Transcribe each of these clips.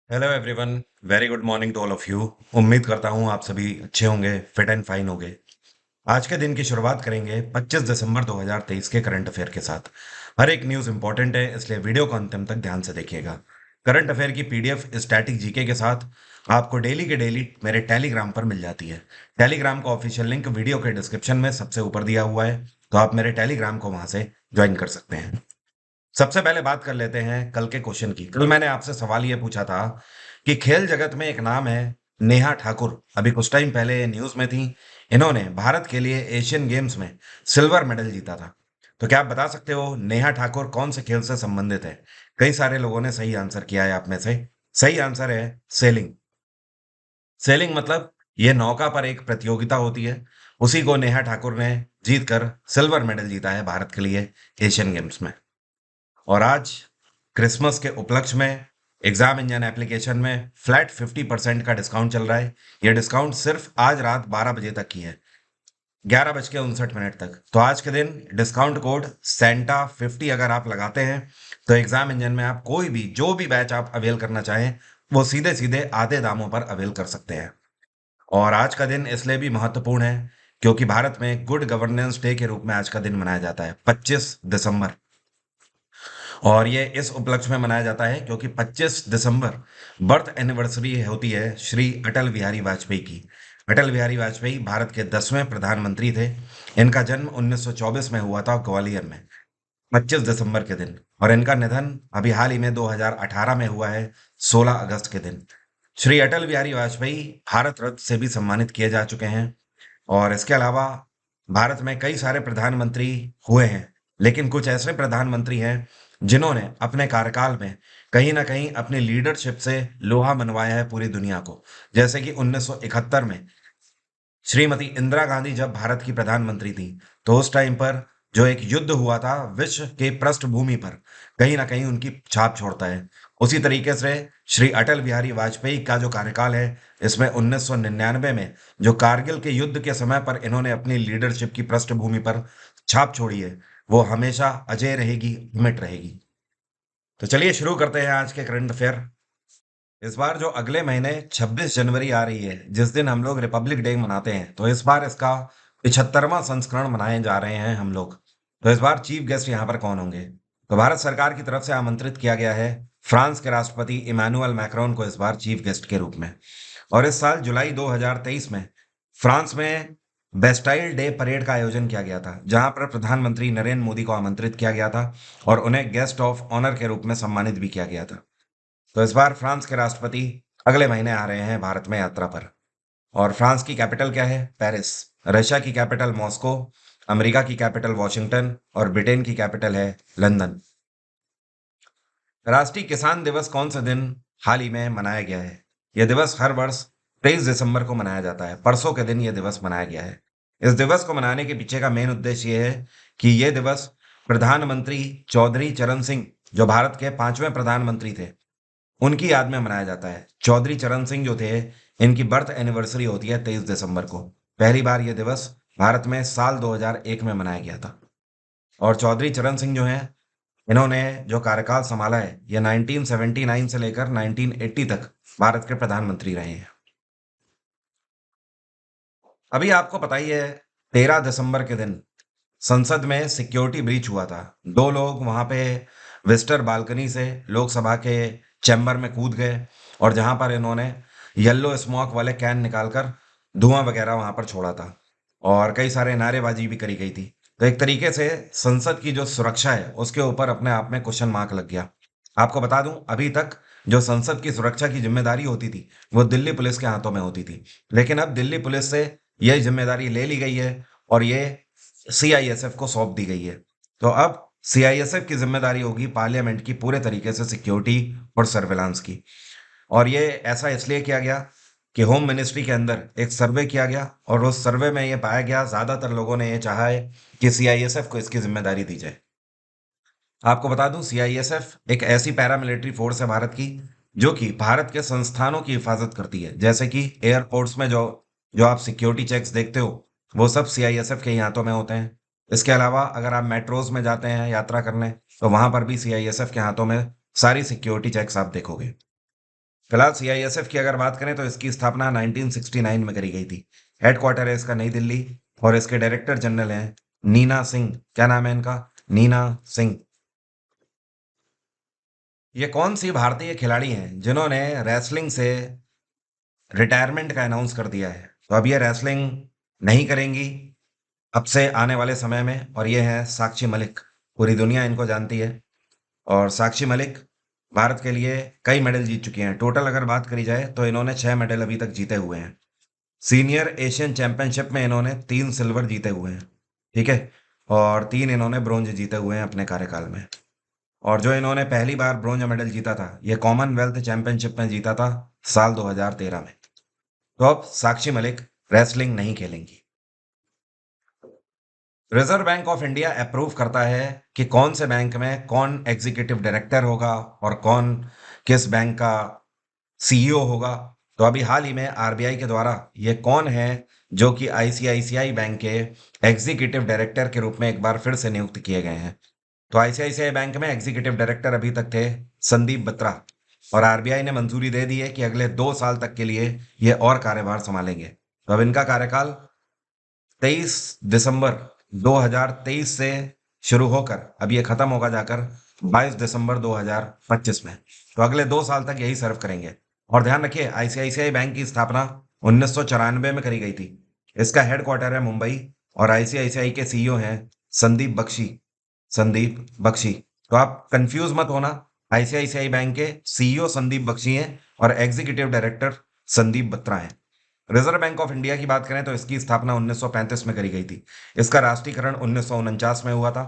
Hello everyone. Very good morning to all of you. उम्मीद करता हूँ आप सभी अच्छे होंगे, फिट एंड फाइन होंगे। आज के दिन की शुरुआत करेंगे 25 दिसंबर 2023 के करंट अफेयर के साथ। हर एक न्यूज़ इंपॉर्टेंट है, इसलिए वीडियो को अंतिम तक ध्यान से देखिएगा। करंट अफेयर की पीडीएफ स्टैटिक जीके के साथ आपको डेली के डेली मेरे टेलीग्राम पर मिल जाती है। टेलीग्राम का ऑफिशियल लिंक वीडियो के डिस्क्रिप्शन में सबसे ऊपर दिया हुआ है, तो आप मेरे टेलीग्राम को वहां से ज्वाइन कर सकते हैं। सबसे पहले बात कर लेते हैं कल के क्वेश्चन की। कल मैंने आपसे सवाल ये पूछा था कि खेल जगत में एक नाम है, नेहा ठाकुर। अभी कुछ टाइम पहले न्यूज में थी। इन्होंने भारत के लिए एशियन गेम्स में सिल्वर मेडल जीता था। तो क्या आप बता सकते हो नेहा ठाकुर कौन से खेल से संबंधित है? कई सारे लोगों ने सही आंसर किया है आप में से। सही आंसर है सेलिंग। सेलिंग मतलब ये नौका पर एक प्रतियोगिता होती है, उसी को नेहा ठाकुर ने जीत कर सिल्वर मेडल जीता है भारत के लिए एशियन गेम्स में। और आज क्रिसमस के उपलक्ष्य में एग्जाम इंजन एप्लीकेशन में फ्लैट 50% का डिस्काउंट चल रहा है। यह डिस्काउंट सिर्फ आज रात 12 बजे तक की है, 11:59 तक। तो आज के दिन डिस्काउंट कोड सेंटा 50 अगर आप लगाते हैं तो एग्जाम इंजन में आप कोई भी जो भी बैच आप अवेल करना चाहें वो सीधे सीधे आधे दामों पर अवेल कर सकते हैं। और आज का दिन इसलिए भी महत्वपूर्ण है क्योंकि भारत में गुड गवर्नेंस डे के रूप में आज का दिन मनाया जाता है, 25 दिसंबर। और ये इस उपलक्ष्य में मनाया जाता है क्योंकि 25 दिसंबर बर्थ एनिवर्सरी होती है श्री अटल बिहारी वाजपेयी की। अटल बिहारी वाजपेयी भारत के 10वें प्रधानमंत्री थे। इनका जन्म 1924 में हुआ था ग्वालियर में, 25 दिसंबर के दिन। और इनका निधन अभी हाल ही में 2018 में हुआ है, 16 अगस्त के दिन। श्री अटल बिहारी वाजपेयी भारत रत्न से भी सम्मानित किए जा चुके हैं। और इसके अलावा भारत में कई सारे प्रधानमंत्री हुए हैं, लेकिन कुछ ऐसे प्रधानमंत्री हैं जिन्होंने अपने कार्यकाल में कहीं ना कहीं अपनी लीडरशिप से लोहा मनवाया है पूरी दुनिया को। जैसे कि 1971 में श्रीमती इंदिरा गांधी जब भारत की प्रधानमंत्री थी, तो उस टाइम पर जो एक युद्ध हुआ था विश्व के पृष्ठभूमि पर, कहीं ना कहीं उनकी छाप छोड़ता है। उसी तरीके से श्री अटल बिहारी वाजपेयी का जो कार्यकाल है, इसमें 1999 में जो कारगिल के युद्ध के समय पर इन्होंने अपनी लीडरशिप की पृष्ठभूमि पर छाप छोड़ी है, वो हमेशा अजय रहेगी, अमिट रहेगी। तो चलिए शुरू करते हैं आज के करंट अफेयर। इस बार जो अगले महीने 26 जनवरी आ रही है, जिस दिन हम लोग रिपब्लिक डे मनाते हैं, तो इस बार इसका 75वां संस्करण मनाए जा रहे हैं हम लोग। तो इस बार चीफ गेस्ट यहाँ पर कौन होंगे? तो भारत सरकार की तरफ से आमंत्रित किया गया है फ्रांस के राष्ट्रपति इमानुअल मैक्रोन को इस बार चीफ गेस्ट के रूप में। और इस साल जुलाई 2023 में फ्रांस में बेस्टाइल डे परेड का आयोजन किया गया था, जहां पर प्रधानमंत्री नरेंद्र मोदी को आमंत्रित किया गया था और उन्हें गेस्ट ऑफ ऑनर के रूप में सम्मानित भी किया गया था। तो इस बार फ्रांस के राष्ट्रपति अगले महीने आ रहे हैं भारत में यात्रा पर। और फ्रांस की कैपिटल क्या है? पेरिस। रशिया की कैपिटल मॉस्को। अमेरिका की कैपिटल वॉशिंगटन और ब्रिटेन की कैपिटल है लंदन। राष्ट्रीय किसान दिवस कौन से दिन हाल ही में मनाया गया है? यह दिवस हर वर्ष 23 दिसंबर को मनाया जाता है। परसों के दिन यह दिवस मनाया गया है। इस दिवस को मनाने के पीछे का मेन उद्देश्य यह है कि यह दिवस प्रधानमंत्री चौधरी चरण सिंह, जो भारत के 5वें प्रधानमंत्री थे, उनकी याद में मनाया जाता है। चौधरी चरण सिंह जो थे, इनकी बर्थ एनिवर्सरी होती है 23 दिसंबर को। पहली बार यह दिवस भारत में साल 2001 में मनाया गया था। और चौधरी चरण सिंह जो हैं, इन्होंने जो कार्यकाल संभाला है, यह 1979 से लेकर 1980 तक भारत के प्रधानमंत्री रहे हैं। अभी आपको पता ही है, 13 दिसंबर के दिन संसद में सिक्योरिटी ब्रीच हुआ था। दो लोग वहां पे विजिटर बालकनी से लोकसभा के चैम्बर में कूद गए और जहां पर इन्होंने येलो स्मोक वाले कैन निकालकर धुआं वगैरह वहां पर छोड़ा था और कई सारे नारेबाजी भी करी गई थी। तो एक तरीके से संसद की जो सुरक्षा है उसके ऊपर अपने आप में क्वेश्चन मार्क लग गया। आपको बता दूं, अभी तक जो संसद की सुरक्षा की जिम्मेदारी होती थी वो दिल्ली पुलिस के हाथों में होती थी, लेकिन अब दिल्ली पुलिस से यह जिम्मेदारी ले ली गई है और ये सीआईएसएफ को सौंप दी गई है। तो अब सीआईएसएफ की जिम्मेदारी होगी पार्लियामेंट की पूरे तरीके से सिक्योरिटी और सर्वेलांस की। और ये ऐसा इसलिए किया गया कि होम मिनिस्ट्री के अंदर एक सर्वे किया गया और उस सर्वे में ये पाया गया, ज्यादातर लोगों ने ये चाहा है कि सीआईएसएफ को इसकी जिम्मेदारी दी जाए। आपको बता दूं, सीआईएसएफ एक ऐसी पैरामिलिट्री फोर्स है भारत की, जो कि भारत के संस्थानों की हिफाजत करती है। जैसे कि एयरपोर्ट्स में जो जो आप सिक्योरिटी चेक्स देखते हो, वो सब सीआईएसएफ के ही हाथों में होते हैं। इसके अलावा अगर आप मेट्रोज में जाते हैं यात्रा करने, तो वहां पर भी सीआईएसएफ के हाथों में सारी सिक्योरिटी चेक्स आप देखोगे। फिलहाल सीआईएसएफ की अगर बात करें तो इसकी स्थापना 1969 में करी गई थी। हेडक्वार्टर है इसका नई दिल्ली और इसके डायरेक्टर जनरल हैं नीना सिंह। क्या नाम है इनका? नीना सिंह। ये कौन सी भारतीय खिलाड़ी हैं जिन्होंने रेसलिंग से रिटायरमेंट का अनाउंस कर दिया है? तो अब ये रेसलिंग नहीं करेंगी अब से आने वाले समय में, और ये है साक्षी मलिक। पूरी दुनिया इनको जानती है। और साक्षी मलिक भारत के लिए कई मेडल जीत चुकी हैं। टोटल अगर बात करी जाए तो इन्होंने 6 मेडल अभी तक जीते हुए हैं। सीनियर एशियन चैंपियनशिप में इन्होंने 3 सिल्वर जीते हुए हैं। ठीक है। और 3 इन्होंने ब्रोंज जीते हुए हैं अपने कार्यकाल में। और जो इन्होंने पहली बार ब्रोंज मेडल जीता था ये कॉमनवेल्थ चैंपियनशिप में जीता था साल 2013 में। तो अब साक्षी मलिक रेसलिंग नहीं खेलेंगी। Reserve Bank of India approve करता है कि कौन से बैंक में कौन एग्जीक्यूटिव डायरेक्टर होगा और कौन किस बैंक का सीईओ होगा। तो अभी हाल ही में आरबीआई के द्वारा ये कौन है जो कि आईसीआईसीआई बैंक के एग्जीक्यूटिव डायरेक्टर के रूप में एक बार फिर से नियुक्त किए गए हैं। तो आईसीआईसीआई बैंक में एग्जीक्यूटिव डायरेक्टर अभी तक थे संदीप बत्रा। और आरबीआई ने मंजूरी दे दी है कि अगले 2 साल तक के लिए ये और कार्यभार संभालेंगे। तो अब इनका कार्यकाल 23 दिसंबर 2023 से शुरू होकर अब ये खत्म होगा जाकर 22 दिसंबर 2025 में। तो अगले 2 साल तक यही सर्व करेंगे। और ध्यान रखिए आईसीआईसीआई बैंक की स्थापना 1994 में करी गई थी। इसका हेडक्वार्टर है मुंबई और आईसीआईसीआई के सीईओ हैं संदीप बख्शी। संदीप बख्शी। तो आप कंफ्यूज मत होना। आईसीआईसीआई बैंक के सीईओ संदीप बख्शी हैं और एग्जीक्यूटिव डायरेक्टर संदीप बत्रा हैं। रिजर्व बैंक ऑफ इंडिया की बात करें तो इसकी स्थापना 1935 में करी गई थी। इसका राष्ट्रीयकरण 1949 में हुआ था।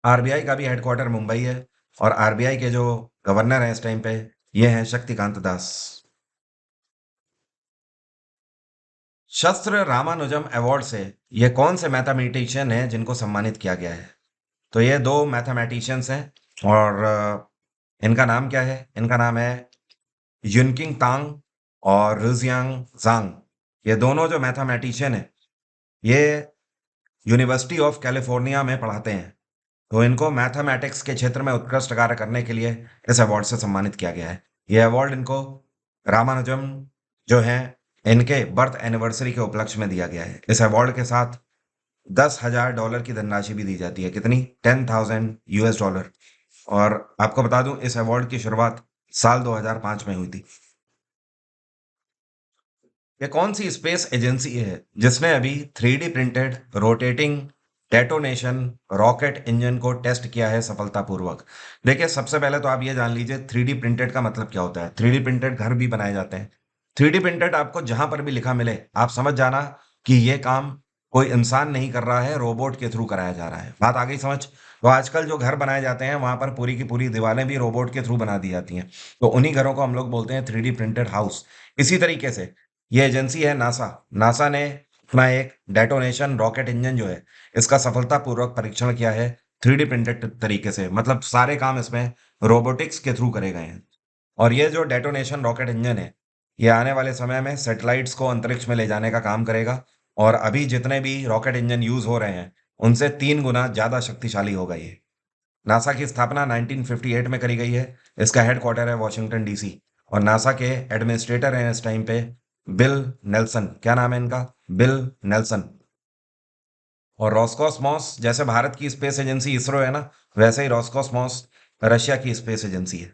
आरबीआई का भी हेडक्वार्टर मुंबई है और आरबीआई के जो गवर्नर हैं इस टाइम पे ये हैं शक्तिकांत दास। शस्त्र रामानुजम अवार्ड से ये कौन से मैथमेटिशियन हैं जिनको सम्मानित किया गया है? तो ये दो मैथमेटिशियंस हैं और इनका नाम क्या है? इनका नाम है युनकिंग तांग और रुजियांग जांग। ये दोनों जो मैथमेटिशियन हैं ये यूनिवर्सिटी ऑफ कैलिफोर्निया में पढ़ाते हैं। तो इनको मैथमेटिक्स के क्षेत्र में उत्कृष्ट कार्य करने के लिए इस अवार्ड से सम्मानित किया गया है। ये अवार्ड इनको रामानुजम जो हैं इनके बर्थ एनिवर्सरी के उपलक्ष्य में दिया गया है। इस अवार्ड के साथ $10,000 की धनराशि भी दी जाती है। कितनी? $10,000 US। और आपको बता दूं इस अवार्ड की शुरुआत साल 2005 में हुई थी। ये कौन सी स्पेस एजेंसी है जिसने अभी 3D printed rotating detonation rocket engine को टेस्ट किया है सफलतापूर्वक? देखिए सबसे पहले तो आप ये जान लीजिए 3D प्रिंटेड का मतलब क्या होता है। 3D प्रिंटेड घर भी बनाए जाते हैं। 3D प्रिंटेड आपको जहां पर भी लिखा मिले आप समझ जाना कि ये काम कोई इंसान नहीं कर रहा है, रोबोट के थ्रू कराया जा रहा है। बात आ गई समझ? तो आजकल जो घर बनाए जाते हैं वहां पर पूरी की पूरी दीवारें भी रोबोट के थ्रू बना दी जाती हैं। तो उन्हीं घरों को हम लोग बोलते हैं 3D प्रिंटेड हाउस। इसी तरीके से ये एजेंसी है नासा। नासा ने अपना एक डेटोनेशन रॉकेट इंजन जो है इसका सफलतापूर्वक परीक्षण किया है 3D प्रिंटेड तरीके से। मतलब सारे काम इसमें रोबोटिक्स के थ्रू करे गए हैं। और ये जो डेटोनेशन रॉकेट इंजन है ये आने वाले समय में सैटेलाइट्स को अंतरिक्ष में ले जाने का काम करेगा। और अभी जितने भी रॉकेट इंजन यूज हो रहे हैं उनसे 3 गुना ज्यादा शक्तिशाली होगा ये। नासा की स्थापना 1958 में करी गई है। इसका हेडक्वार्टर है वॉशिंगटन डीसी। और नासा के एडमिनिस्ट्रेटर हैं इस टाइम पे बिल नेल्सन। क्या नाम है इनका? Bill Nelson. और रॉसकॉस्मॉस जैसे भारत की स्पेस एजेंसी इसरो है ना, वैसे ही रॉसकॉस्मॉस रशिया की स्पेस एजेंसी है।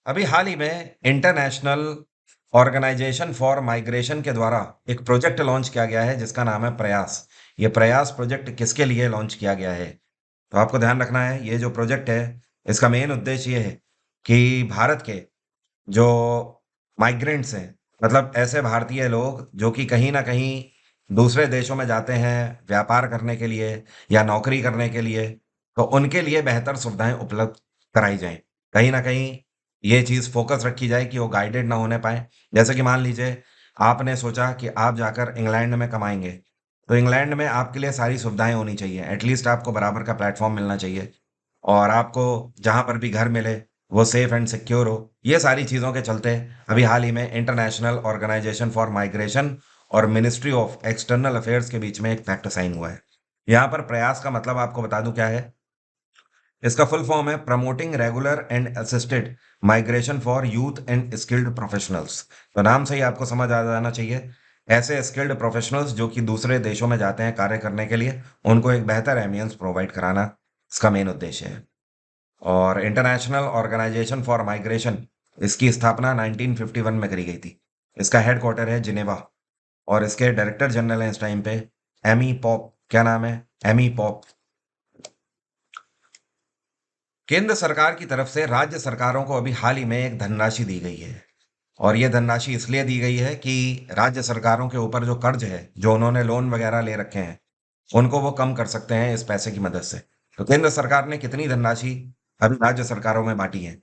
अभी हाल ही में इंटरनेशनल ऑर्गेनाइजेशन फॉर माइग्रेशन के द्वारा एक प्रोजेक्ट लॉन्च किया गया है जिसका नाम है प्रयास। ये प्रयास प्रोजेक्ट किसके लिए लॉन्च किया गया है? तो आपको ध्यान रखना है ये जो प्रोजेक्ट है इसका मेन उद्देश्य ये है कि भारत के जो माइग्रेंट्स हैं, मतलब ऐसे भारतीय लोग जो कि कहीं ना कहीं दूसरे देशों में जाते हैं व्यापार करने के लिए या नौकरी करने के लिए, तो उनके लिए बेहतर सुविधाएं उपलब्ध कराई जाएं। कहीं ना कहीं ये चीज़ फोकस रखी जाए कि वो गाइडेड ना होने पाए। जैसे कि मान लीजिए आपने सोचा कि आप जाकर इंग्लैंड में कमाएंगे, तो इंग्लैंड में आपके लिए सारी सुविधाएं होनी चाहिए। एटलीस्ट आपको बराबर का प्लेटफॉर्म मिलना चाहिए और आपको जहां पर भी घर मिले वो सेफ एंड सिक्योर हो। ये सारी चीज़ों के चलते अभी हाल ही में इंटरनेशनल ऑर्गेनाइजेशन फॉर माइग्रेशन और मिनिस्ट्री ऑफ एक्सटर्नल अफेयर्स के बीच में एक पैक्ट साइन हुआ है। यहाँ पर प्रयास का मतलब आपको बता दूं क्या है। इसका फुल फॉर्म है promoting regular and assisted migration for youth and skilled professionals. तो नाम से ही आपको समझ आ जाना चाहिए, ऐसे स्किल्ड प्रोफेशनल्स जो कि दूसरे देशों में जाते हैं कार्य करने के लिए, उनको एक बेहतर एम्बियंस प्रोवाइड कराना इसका मेन उद्देश्य है। और इंटरनेशनल ऑर्गेनाइजेशन फॉर माइग्रेशन, इसकी स्थापना 1951 में करी गई थी। इसका हेडक्वार्टर है जिनेवा, और इसके डायरेक्टर जनरल हैं इस टाइम पे एमी पॉप। क्या नाम है? Amy pop. केंद्र सरकार की तरफ से राज्य सरकारों को अभी हाल ही में एक धनराशि दी गई है, और ये धनराशि इसलिए दी गई है कि राज्य सरकारों के ऊपर जो कर्ज है, जो उन्होंने लोन वगैरह ले रखे हैं, उनको वो कम कर सकते हैं इस पैसे की मदद से। तो केंद्र सरकार ने कितनी धनराशि अभी राज्य सरकारों में बांटी है?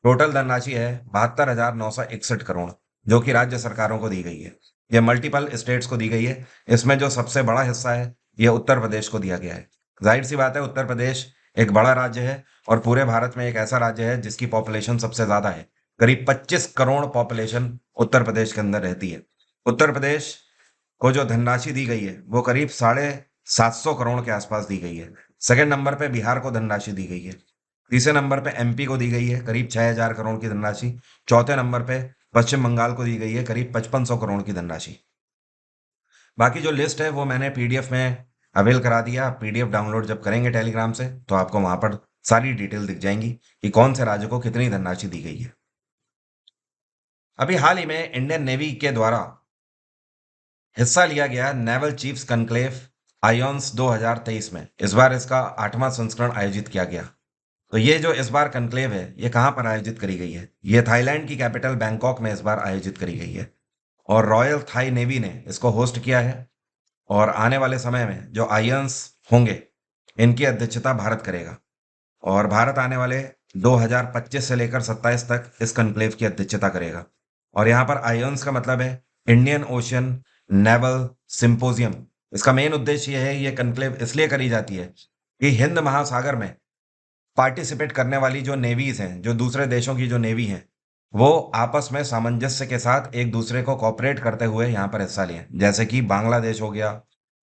टोटल धनराशि है 72,961 करोड़, जो कि राज्य सरकारों को दी गई है। ये मल्टीपल स्टेट्स को दी गई है। इसमें जो सबसे बड़ा हिस्सा है, ये उत्तर प्रदेश को दिया गया है। जाहिर सी बात है, उत्तर प्रदेश एक बड़ा राज्य है, और पूरे भारत में एक ऐसा राज्य है जिसकी पॉपुलेशन सबसे ज्यादा है। करीब 25 करोड़ पॉपुलेशन उत्तर प्रदेश के अंदर रहती है। उत्तर प्रदेश को जो धनराशि दी गई है, वो करीब 750 करोड़ के आसपास दी गई है। सेकंड नंबर पे बिहार को धनराशि दी गई है। तीसरे नंबर पे एमपी को दी गई है करीब 6,000 करोड़ की धनराशि। चौथे नंबर पे पश्चिम बंगाल को दी गई है करीब 5500 करोड़ की धनराशि। बाकी जो लिस्ट है वो मैंने पीडीएफ में अवेल करा दिया। आप पीडीएफ डाउनलोड जब करेंगे टेलीग्राम से, तो आपको वहां पर सारी डिटेल दिख जाएंगी कि कौन से राज्य को कितनी धनराशि दी गई है। अभी हाल ही में इंडियन नेवी के द्वारा हिस्सा लिया गया नेवल चीफ्स कनक्लेव आयोन्स 2023 में। इस बार इसका 8वां संस्करण आयोजित किया गया। तो ये जो इस बार कनक्लेव है, ये कहाँ पर आयोजित करी गई है? ये थाईलैंड की कैपिटल बैंकॉक में इस बार आयोजित करी गई है, और रॉयल थाई नेवी ने इसको होस्ट किया है। और आने वाले समय में जो आयंस होंगे, इनकी अध्यक्षता भारत करेगा, और भारत आने वाले 2025 से लेकर 27 तक इस कनक्लेव की अध्यक्षता करेगा। और यहाँ पर आयंस का मतलब है इंडियन ओशियन नेवल सिंपोजियम। इसका मेन उद्देश्य यह है, ये कनक्लेव इसलिए करी जाती है कि हिंद महासागर में पार्टिसिपेट करने वाली जो नेवीज हैं, जो दूसरे देशों की जो नेवी हैं, वो आपस में सामंजस्य के साथ एक दूसरे को कॉपरेट करते हुए यहाँ पर हिस्सा लें। जैसे कि बांग्लादेश हो गया,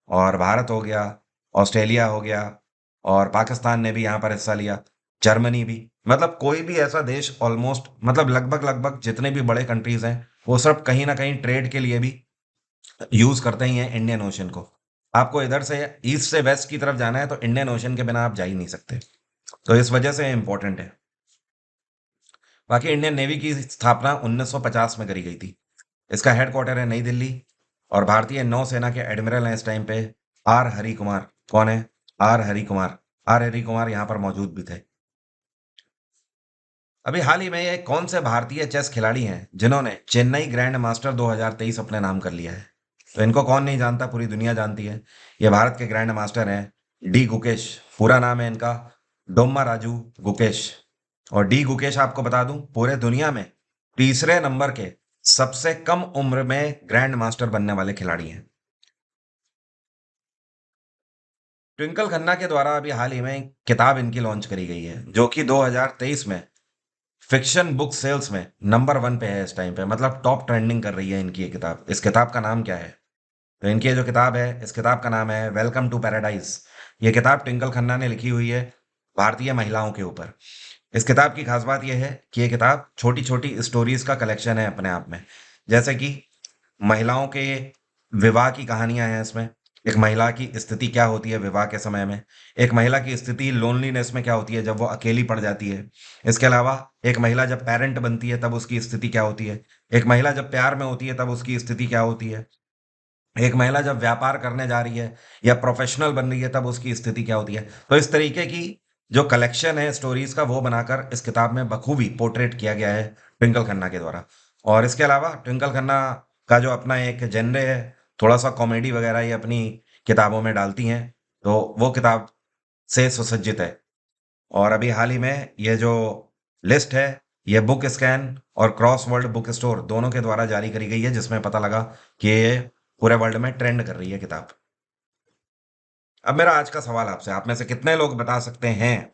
और भारत हो गया, ऑस्ट्रेलिया हो गया, और पाकिस्तान ने भी यहाँ पर हिस्सा लिया, जर्मनी भी। मतलब कोई भी ऐसा देश, ऑलमोस्ट मतलब लगभग लगभग जितने भी बड़े कंट्रीज हैं, वो सब कहीं ना कहीं ट्रेड के लिए भी यूज करते ही हैं इंडियन ओशन को। आपको इधर से ईस्ट से वेस्ट की तरफ जाना है, तो इंडियन ओशन के बिना आप जा ही नहीं सकते। तो इस वजह से इंपॉर्टेंट है। बाकी इंडियन नेवी की स्थापना 1950 में करी गई थी। इसका हेडक्वार्टर है नई दिल्ली, और भारतीय नौसेना के एडमिरल हैं इस टाइम पे आर हरि कुमार। कौन है? आर हरि कुमार। आर हरि कुमार यहाँ पर मौजूद भी थे। अभी हाल ही में ये कौन से भारतीय चेस खिलाड़ी हैं जिन्होंने चेन्नई ग्रैंड मास्टर 2023 अपने नाम कर लिया है? तो इनको कौन नहीं जानता, पूरी दुनिया जानती है। ये भारत के ग्रैंड मास्टर हैं डी गुकेश। पूरा नाम है इनका डोम्मा राजू गुकेश। और डी गुकेश आपको बता दूं, पूरे दुनिया में तीसरे नंबर के सबसे कम उम्र में ग्रैंड मास्टर बनने वाले खिलाड़ी हैं। ट्विंकल खन्ना के द्वारा अभी हाल ही में एक किताब इनकी लॉन्च करी गई है, जो कि 2023 में फिक्शन बुक सेल्स में नंबर 1 पे है इस टाइम पे। मतलब टॉप ट्रेंडिंग कर रही है इनकी ये किताब। इस किताब का नाम क्या है? तो इनकी ये जो किताब है, इस किताब का नाम है वेलकम टू पैराडाइज। ये किताब ट्विंकल खन्ना ने लिखी हुई है भारतीय महिलाओं के ऊपर। इस किताब की खास बात यह है कि ये किताब छोटी छोटी स्टोरीज का कलेक्शन है अपने आप में। जैसे कि महिलाओं के विवाह की कहानियां हैं इसमें। एक महिला की स्थिति क्या होती है विवाह के समय में, एक महिला की स्थिति लोनलीनेस में क्या होती है जब वो अकेली पड़ जाती है। इसके अलावा एक महिला जब पेरेंट बनती है तब उसकी स्थिति क्या होती है, एक महिला जब प्यार में होती है तब उसकी स्थिति क्या होती है, एक महिला जब व्यापार करने जा रही है या प्रोफेशनल बन रही है तब उसकी स्थिति क्या होती है। तो इस तरीके की जो कलेक्शन है स्टोरीज का, वो बनाकर इस किताब में बखूबी पोर्ट्रेट किया गया है ट्विंकल खन्ना के द्वारा। और इसके अलावा ट्विंकल खन्ना का जो अपना एक जेनरे है, थोड़ा सा कॉमेडी वगैरह ये अपनी किताबों में डालती हैं, तो वो किताब से सुसज्जित है। और अभी हाल ही में ये जो लिस्ट है, ये बुक स्कैन और क्रॉस वर्ल्ड बुक स्टोर दोनों के द्वारा जारी करी गई है, जिसमें पता लगा कि ये पूरे वर्ल्ड में ट्रेंड कर रही है किताब। अब मेरा आज का सवाल आपसे, आप में से कितने लोग बता सकते हैं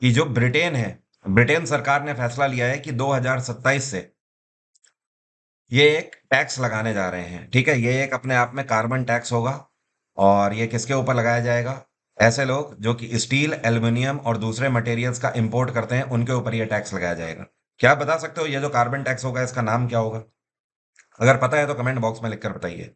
कि जो ब्रिटेन है, ब्रिटेन सरकार ने फैसला लिया है कि 2027 से ये एक टैक्स लगाने जा रहे हैं। ठीक है, ये एक अपने आप में कार्बन टैक्स होगा। और ये किसके ऊपर लगाया जाएगा? ऐसे लोग जो कि स्टील, एल्युमिनियम और दूसरे मटेरियल्स का इंपोर्ट करते हैं, उनके ऊपर ये टैक्स लगाया जाएगा। क्या आप बता सकते हो ये जो कार्बन टैक्स होगा इसका नाम क्या होगा? अगर पता है तो कमेंट बॉक्स में लिखकर बताइए।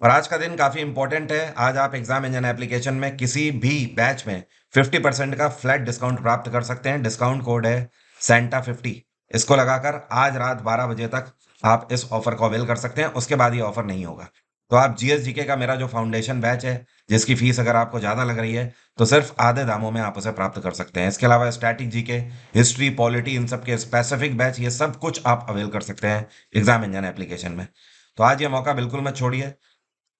और आज का दिन काफी इंपॉर्टेंट है। आज आप एग्जाम इंजन एप्लीकेशन में किसी भी बैच में 50% का फ्लैट डिस्काउंट प्राप्त कर सकते हैं। डिस्काउंट कोड है सेंटा 50। इसको लगाकर आज रात 12 बजे तक आप इस ऑफर को अवेल कर सकते हैं। उसके बाद ये ऑफर नहीं होगा। तो आप जीएसजीके का मेरा जो फाउंडेशन बैच है, जिसकी फीस अगर आपको ज्यादा लग रही है, तो सिर्फ आधे दामों में आप उसे प्राप्त कर सकते हैं। इसके अलावा स्टैटिक जीके, हिस्ट्री, पॉलिटी, इन सब के स्पेसिफिक बैच, ये सब कुछ आप अवेल कर सकते हैं एग्जाम इंजन एप्लीकेशन में। तो आज ये मौका बिल्कुल मत छोड़िए।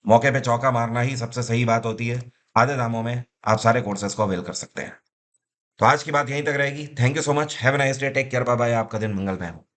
मौके पे चौका मारना ही सबसे सही बात होती है। आधे दामों में आप सारे कोर्सेज को अवेल कर सकते हैं। तो आज की बात यहीं तक रहेगी। Thank you so much. Have a nice day. Take care. Bye bye. आपका दिन मंगलमय हो।